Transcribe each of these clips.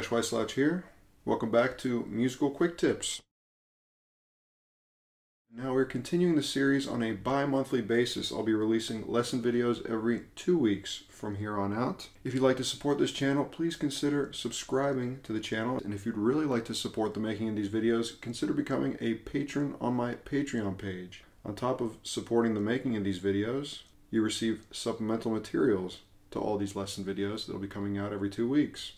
Wyslouch here. Welcome back to Musical Quick Tips. Now we're continuing the series on a bi-monthly basis. I'll be releasing lesson videos every 2 weeks from here on out. If you'd like to support this channel, please consider subscribing to the channel. And if you'd really like to support the making of these videos, consider becoming a patron on my Patreon page. On top of supporting the making of these videos, you receive supplemental materials to all these lesson videos that will be coming out every 2 weeks.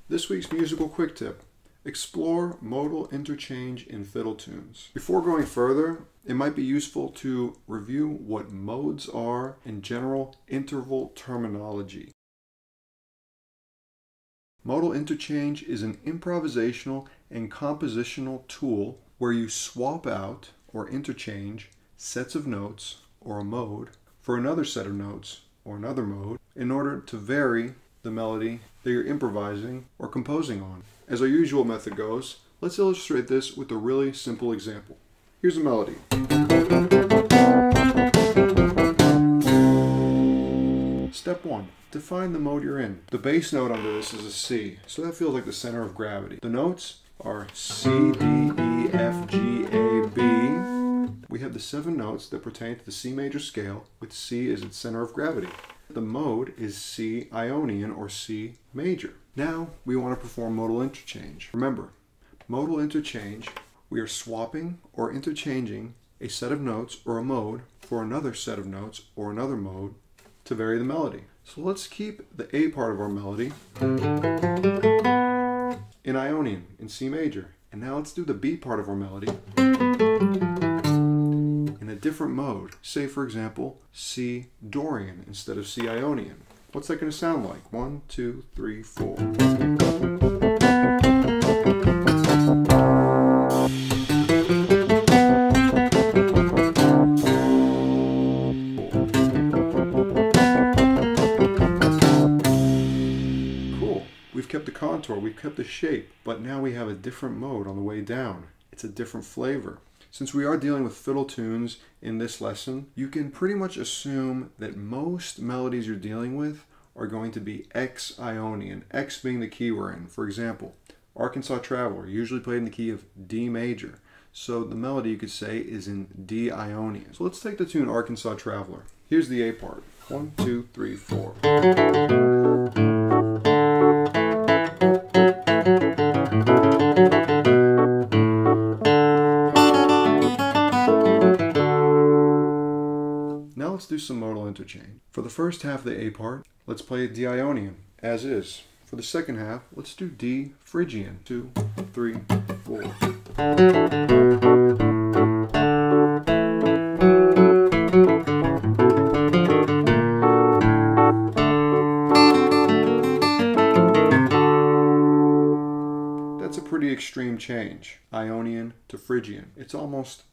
This week's musical quick tip: explore modal interchange in fiddle tunes. Before going further, it might be useful to review what modes are and general interval terminology. Modal interchange is an improvisational and compositional tool where you swap out or interchange sets of notes or a mode for another set of notes or another mode in order to vary the melody that you're improvising or composing on. As our usual method goes, let's illustrate this with a really simple example. Here's a melody. Step 1. Define the mode you're in. The bass note under this is a C, so that feels like the center of gravity. The notes are C, D, E, F, G, A, B. We have the 7 notes that pertain to the C major scale, with C as its center of gravity. The mode is C Ionian or C major. Now we want to perform modal interchange. Remember, modal interchange, we are swapping or interchanging a set of notes or a mode for another set of notes or another mode to vary the melody. So let's keep the A part of our melody in Ionian, in C major. And now let's do the B part of our melody in a different mode. Say, for example, C Dorian instead of C Ionian. What's that going to sound like? 1, 2, 3, 4. Cool. We've kept the contour, we've kept the shape, but now we have a different mode on the way down. It's a different flavor. Since we are dealing with fiddle tunes in this lesson, you can pretty much assume that most melodies you're dealing with are going to be X Ionian, X being the key we're in. For example, Arkansas Traveler, usually played in the key of D major. So the melody, you could say, is in D Ionian. So let's take the tune Arkansas Traveler. Here's the A part. 1, 2, 3, 4. Let's do some modal interchange. For the first half of the A part, let's play D Ionian, as is. For the second half, let's do D Phrygian. 2, 3, 4. That's a pretty extreme change. Ionian to Phrygian. It's almost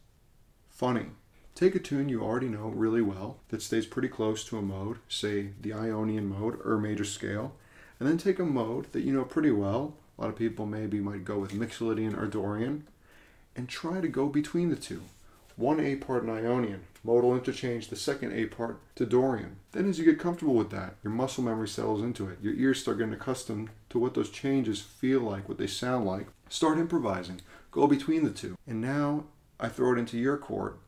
funny. Take a tune you already know really well that stays pretty close to a mode, say the Ionian mode or major scale, and then take a mode that you know pretty well, a lot of people maybe might go with Mixolydian or Dorian, and try to go between the two. One A part in Ionian, modal interchange the second A part to Dorian. Then as you get comfortable with that, your muscle memory settles into it. Your ears start getting accustomed to what those changes feel like, what they sound like. Start improvising. Go between the two. And now I throw it into your court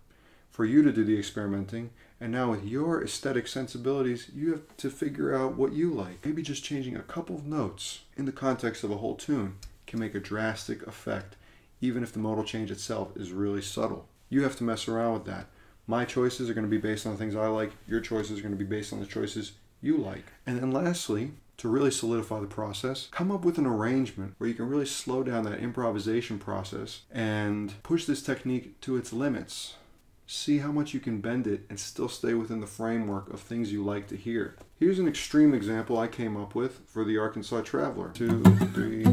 for you to do the experimenting, and now with your aesthetic sensibilities, you have to figure out what you like. Maybe just changing a couple of notes in the context of a whole tune can make a drastic effect, even if the modal change itself is really subtle. You have to mess around with that. My choices are going to be based on the things I like, your choices are going to be based on the choices you like. And then lastly, to really solidify the process, come up with an arrangement where you can really slow down that improvisation process and push this technique to its limits. See how much you can bend it and still stay within the framework of things you like to hear. Here's an extreme example I came up with for the Arkansas Traveler. 2, 3.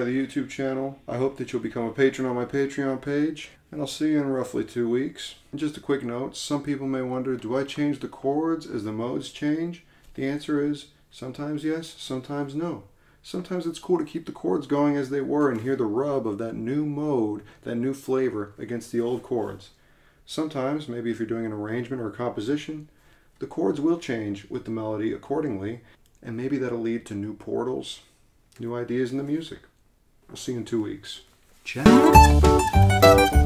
the YouTube channel. I hope that you'll become a patron on my Patreon page. And I'll see you in roughly 2 weeks. And just a quick note, some people may wonder, do I change the chords as the modes change? The answer is sometimes yes, sometimes no. Sometimes it's cool to keep the chords going as they were and hear the rub of that new mode, that new flavor against the old chords. Sometimes, maybe if you're doing an arrangement or a composition, the chords will change with the melody accordingly, and maybe that'll lead to new portals, new ideas in the music. We'll see you in 2 weeks. Ciao!